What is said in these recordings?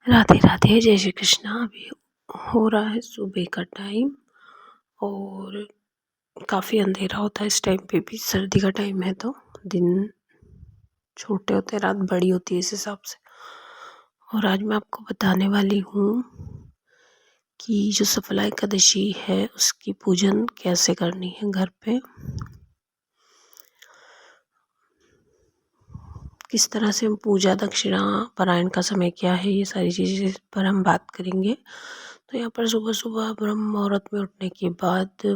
राधे राधे, जय श्री कृष्णा। अभी हो रहा है सुबह का टाइम और काफ़ी अंधेरा होता है इस टाइम पे भी। सर्दी का टाइम है तो दिन छोटे होते हैं, रात बड़ी होती है इस हिसाब से। और आज मैं आपको बताने वाली हूँ कि जो सफला एकादशी है उसकी पूजन कैसे करनी है घर पे, किस तरह से हम पूजा, दक्षिणा, पारायण का समय क्या है, ये सारी चीज़ें पर हम बात करेंगे। तो यहाँ पर सुबह सुबह ब्रह्म मुहूर्त में उठने के बाद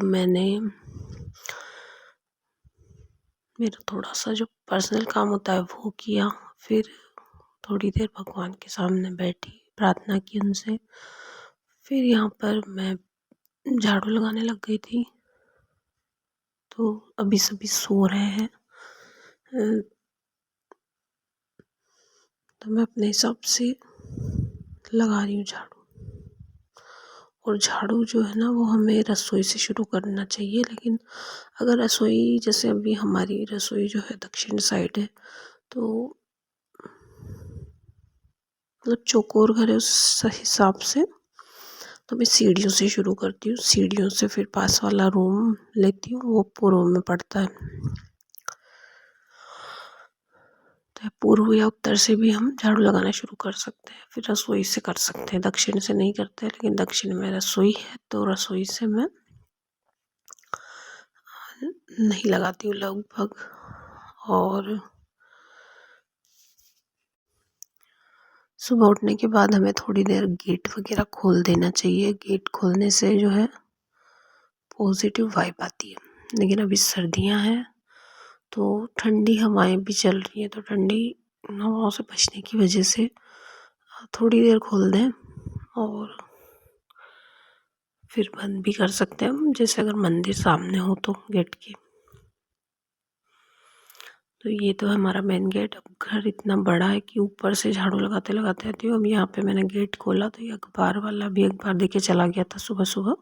मेरा थोड़ा सा जो पर्सनल काम होता है वो किया। फिर थोड़ी देर भगवान के सामने बैठी, प्रार्थना की उनसे। फिर यहाँ पर मैं झाड़ू लगाने लग गई थी। तो अभी सभी सो रहे हैं, तो मैं अपने हिसाब से लगा रही हूँ झाड़ू। और झाड़ू जो है ना वो हमें रसोई से शुरू करना चाहिए। लेकिन अगर रसोई, जैसे अभी हमारी रसोई जो है दक्षिण साइड है, तो मतलब चौकोर घर है, उस हिसाब से तो मैं सीढ़ियों से शुरू करती हूँ। सीढ़ियों से फिर पास वाला रूम लेती हूँ, वो पूर्व में पड़ता है। तो पूर्व या उत्तर से भी हम झाड़ू लगाना शुरू कर सकते हैं। फिर रसोई से कर सकते हैं, दक्षिण से नहीं करते, लेकिन दक्षिण में रसोई है तो रसोई से मैं नहीं लगाती हूँ लगभग। और सुबह उठने के बाद हमें थोड़ी देर गेट वगैरह खोल देना चाहिए। गेट खोलने से जो है पॉजिटिव वाइब आती है। लेकिन अभी सर्दियाँ हैं तो ठंडी हवाएं भी चल रही हैं, तो ठंडी हवाओं से बचने की वजह से थोड़ी देर खोल दें और फिर बंद भी कर सकते हैं हम, जैसे अगर मंदिर सामने हो तो गेट के। तो ये तो हमारा मेन गेट। अब घर इतना बड़ा है कि ऊपर से झाड़ू लगाते लगाते आती हूँ। अब यहाँ पे मैंने गेट खोला तो ये अखबार वाला भी अखबार देके चला गया था सुबह सुबह।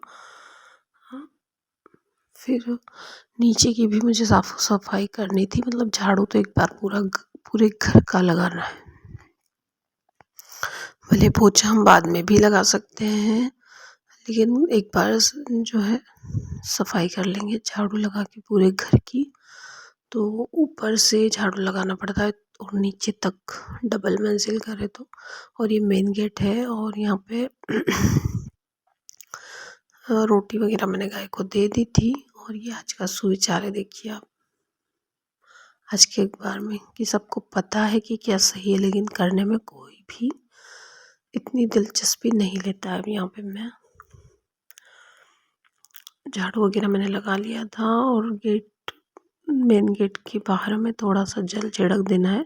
हाँ, फिर नीचे की भी मुझे साफ सफाई करनी थी। मतलब झाड़ू तो एक बार पूरे घर का लगाना है। भले पोछा हम बाद में भी लगा सकते हैं, लेकिन एक बार जो है सफाई कर लेंगे झाड़ू लगा के पूरे घर की। तो ऊपर से झाड़ू लगाना पड़ता है और नीचे तक, डबल मंजिल घर है तो। और ये मेन गेट है और यहाँ पे रोटी वगैरह मैंने गाय को दे दी थी। और ये आज का सुविचार है, देखिए आप आज के अखबार में, कि सबको पता है कि क्या सही है, लेकिन करने में कोई भी इतनी दिलचस्पी नहीं लेता है। अब यहाँ पे मैं झाड़ू वगैरह मैंने लगा लिया था और मेन गेट के बाहर में थोड़ा सा जल छिड़क देना है।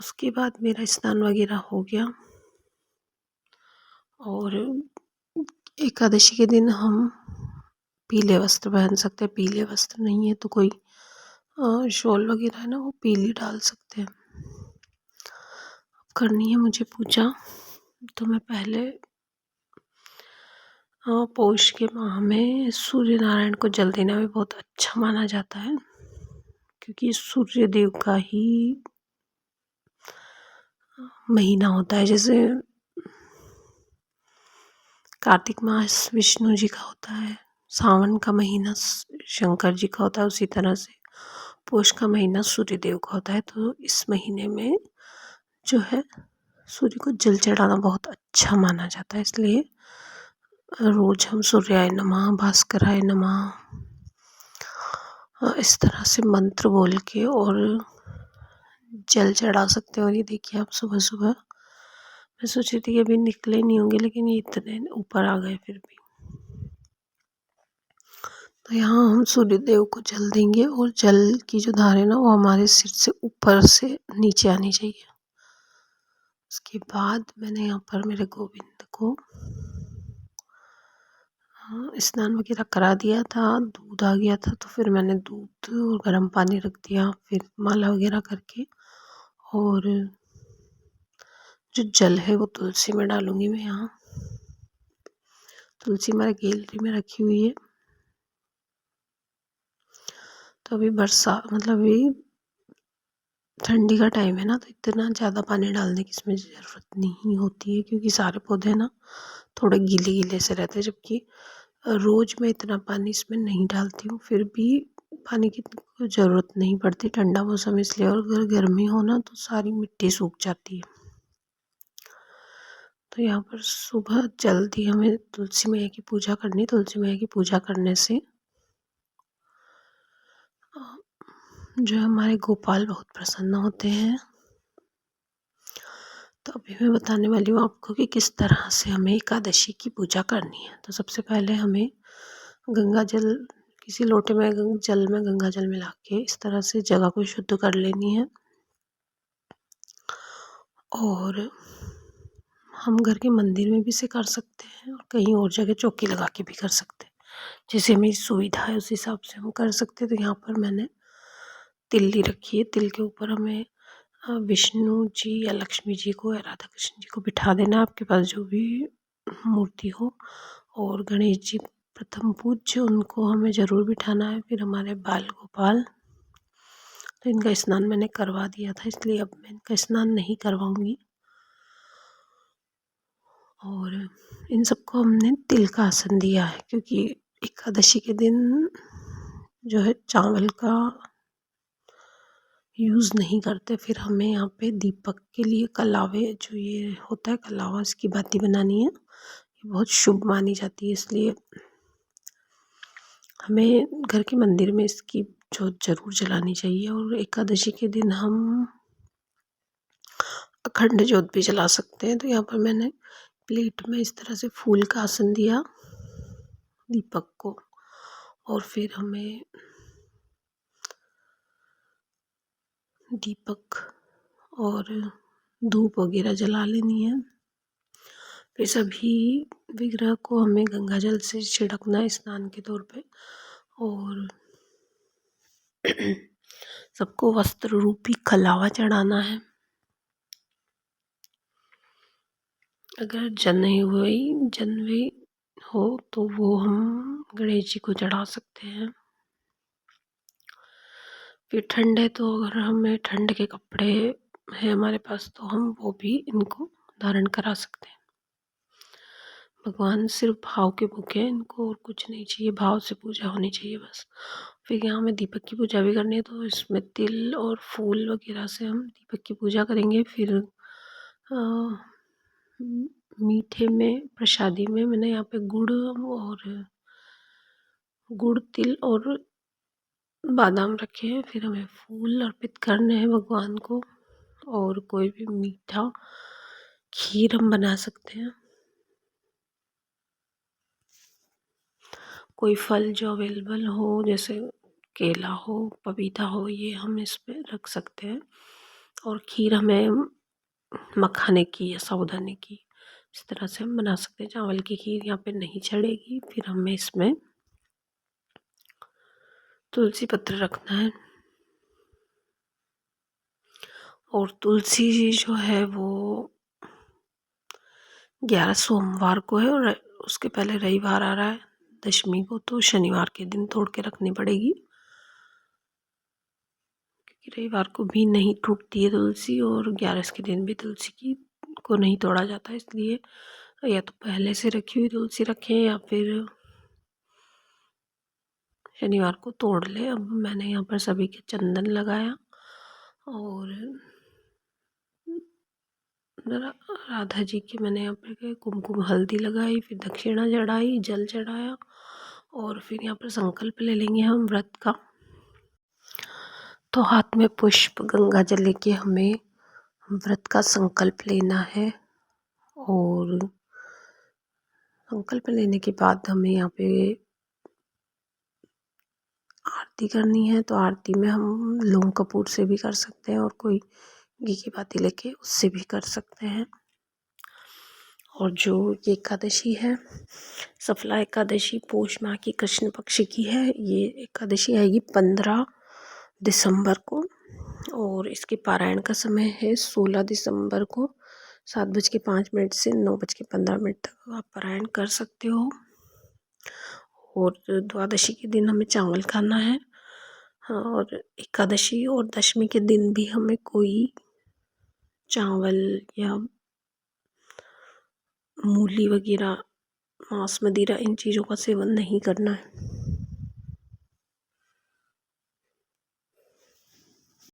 उसके बाद मेरा स्नान वगैरह हो गया। और एकादशी के दिन हम पीले वस्त्र पहन सकते हैं। पीले वस्त्र नहीं है तो कोई शॉल वगैरह है ना, वो पीली डाल सकते हैं। करनी है मुझे पूजा, तो मैं पहले पौष के माह में सूर्य नारायण को जल देना भी बहुत अच्छा माना जाता है, क्योंकि सूर्य देव का ही महीना होता है। जैसे कार्तिक मास विष्णु जी का होता है, सावन का महीना शंकर जी का होता है, उसी तरह से पौष का महीना सूर्य देव का होता है। तो इस महीने में जो है सूर्य को जल चढ़ाना बहुत अच्छा माना जाता है। इसलिए रोज हम सूर्याय नमः, भास्कराय नमः, इस तरह से मंत्र बोल के और जल चढ़ा सकते हैं। और ये देखिए आप सुबह सुबह, मैं सोच रही थी कि अभी निकले नहीं होंगे, लेकिन ये इतने ऊपर आ गए फिर भी। तो यहाँ हम सूर्य देव को जल देंगे और जल की जो धार है ना वो हमारे सिर से ऊपर से नीचे आनी चाहिए। उसके बाद मैंने यहाँ पर मेरे गोविंद को स्नान वगैरह करा दिया था। दूध आ गया था तो फिर मैंने दूध और गर्म पानी रख दिया, फिर माला वगैरह करके। और जो जल है वो तुलसी में डालूंगी मैं। यहाँ तुलसी हमारे गैलरी में रखी हुई है। तो अभी बरसात, मतलब अभी ठंडी का टाइम है ना, तो इतना ज़्यादा पानी डालने की इसमें ज़रूरत नहीं होती है, क्योंकि सारे पौधे ना थोड़े गीले गीले से रहते हैं। जबकि रोज़ मैं इतना पानी इसमें नहीं डालती हूँ, फिर भी पानी की कोई ज़रूरत नहीं पड़ती। ठंडा मौसम इसलिए, और अगर गर्मी हो ना तो सारी मिट्टी सूख जाती है। तो यहाँ पर सुबह जल्दी हमें तुलसी मैया की पूजा करनी। तुलसी मैया की पूजा करने से जो है हमारे गोपाल बहुत प्रसन्न होते हैं। तो अभी मैं बताने वाली हूँ आपको कि किस तरह से हमें एकादशी की पूजा करनी है। तो सबसे पहले हमें गंगा जल, किसी लोटे में जल में गंगा जल मिला के इस तरह से जगह को शुद्ध कर लेनी है। और हम घर के मंदिर में भी इसे कर सकते हैं, और कहीं और जगह चौकी लगा के भी कर सकते हैं। जैसे हमें सुविधा है उस हिसाब से हम कर सकते हैं। तो यहाँ पर मैंने तिल्ली रखी है। तिल के ऊपर हमें विष्णु जी या लक्ष्मी जी को या राधा कृष्ण जी को बिठा देना, आपके पास जो भी मूर्ति हो। और गणेश जी प्रथम पूज्य, उनको हमें ज़रूर बिठाना है। फिर हमारे बाल गोपाल, तो इनका स्नान मैंने करवा दिया था, इसलिए अब मैं इनका स्नान नहीं करवाऊँगी। और इन सबको हमने तिल का आसन दिया है, क्योंकि एकादशी के दिन जो है चावल का यूज़ नहीं करते। फिर हमें यहाँ पे दीपक के लिए कलावे, जो ये होता है कलावा, इसकी बाती बनानी है। ये बहुत शुभ मानी जाती है, इसलिए हमें घर के मंदिर में इसकी जोत जरूर जलानी चाहिए। और एकादशी के दिन हम अखंड जोत भी जला सकते हैं। तो यहाँ पर मैंने प्लेट में इस तरह से फूल का आसन दिया दीपक को, और फिर हमें दीपक और धूप वगैरह जला लेनी है। फिर सभी विग्रह को हमें गंगा जल से छिड़कना है स्नान के तौर पे। और सबको वस्त्र रूपी कलावा चढ़ाना है। अगर जनवे हो तो वो हम गणेश जी को चढ़ा सकते हैं। फिर ठंड है, तो अगर हमें ठंड के कपड़े हैं हमारे पास, तो हम वो भी इनको धारण करा सकते हैं। भगवान सिर्फ भाव के भूखे हैं, इनको और कुछ नहीं चाहिए, भाव से पूजा होनी चाहिए बस। फिर यहाँ हमें दीपक की पूजा भी करनी है, तो इसमें तिल और फूल वगैरह से हम दीपक की पूजा करेंगे। फिर मीठे में, प्रसादी में मैंने यहाँ पे गुड़ तिल और बादाम रखे हैं। फिर हमें फूल अर्पित करने हैं भगवान को, और कोई भी मीठा खीर हम बना सकते हैं। कोई फल जो अवेलेबल हो, जैसे केला हो, पपीता हो, ये हम इस पे रख सकते हैं। और खीर हमें मखाने की या साबूदाने की, इस तरह से हम बना सकते हैं। चावल की खीर यहाँ पे नहीं चढ़ेगी। फिर हमें इसमें तुलसी पत्र रखना है। और तुलसी जो है वो 11 सोमवार को है, और उसके पहले रविवार आ रहा है दशमी को, तो शनिवार के दिन तोड़ के रखनी पड़ेगी, क्योंकि रविवार को भी नहीं टूटती है तुलसी, और 11 के दिन भी तुलसी की को नहीं तोड़ा जाता। इसलिए या तो पहले से रखी हुई तुलसी रखें, या फिर शनिवार को तोड़ ले। अब मैंने यहाँ पर सभी के चंदन लगाया, और राधा जी की मैंने यहाँ पर कुमकुम हल्दी लगाई, फिर दक्षिणा चढ़ाई, जल चढ़ाया। और फिर यहाँ पर संकल्प ले लेंगे हम व्रत का। तो हाथ में पुष्प, गंगा जल लेके हमें व्रत का संकल्प लेना है। और संकल्प लेने के बाद हमें यहाँ पे आरती करनी है। तो आरती में हम लौंग कपूर से भी कर सकते हैं, और कोई घी की बाती लेके उससे भी कर सकते हैं। और जो ये एकादशी है, सफला एकादशी, पौष माह की कृष्ण पक्ष की है। ये एकादशी आएगी 15 दिसंबर को, और इसके पारायण का समय है 16 दिसंबर को 7:05 से 9:15 तक आप पारायण कर सकते हो। और द्वादशी के दिन हमें चावल खाना है। हाँ, और एकादशी और दशमी के दिन भी हमें कोई चावल या मूली वगैरह, मांस मदिरा इन चीज़ों का सेवन नहीं करना है।